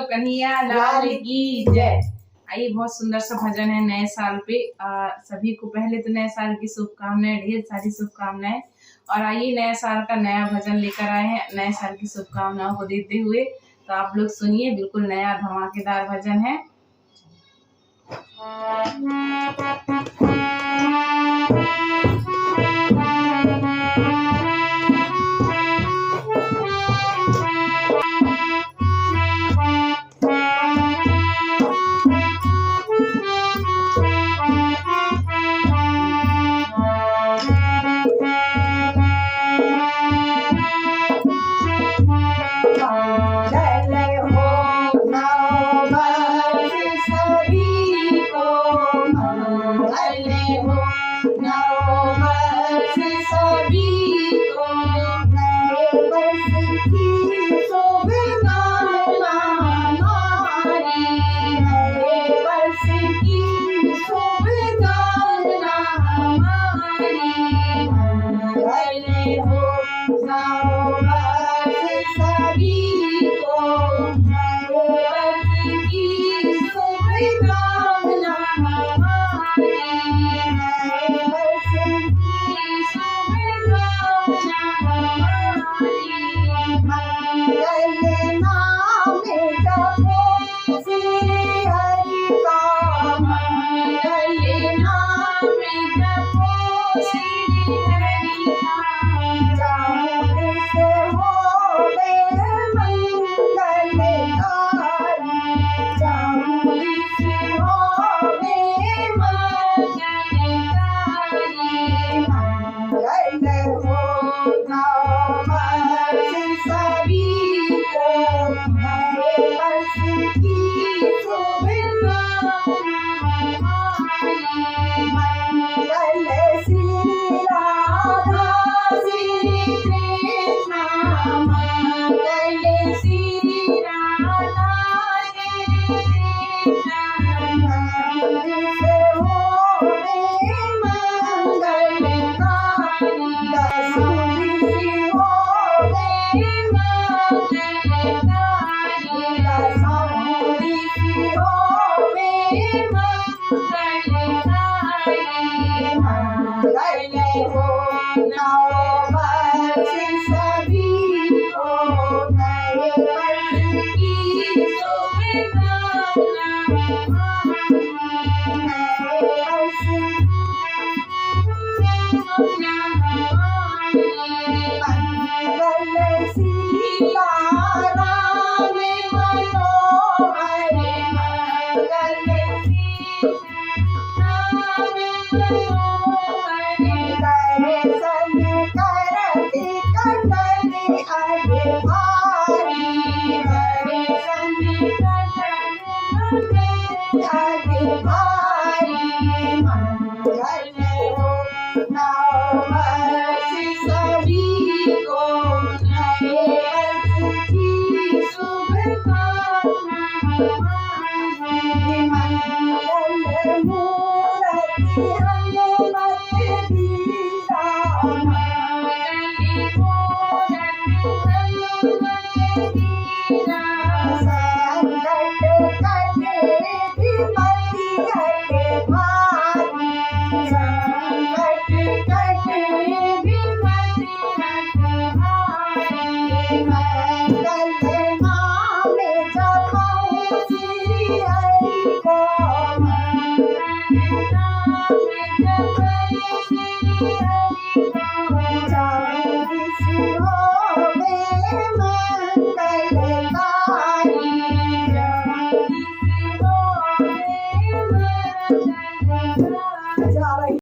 कन्हैया लाल की जय। आइए, बहुत सुंदर सा भजन है नए साल पे। सभी को पहले तो नए साल की शुभकामनाएं, ढेर सारी शुभकामनाएं। और आइए, नए साल का नया भजन लेकर आए हैं नए साल की शुभकामनाओं को देते हुए। तो आप लोग सुनिए, बिल्कुल नया धमाकेदार भजन है।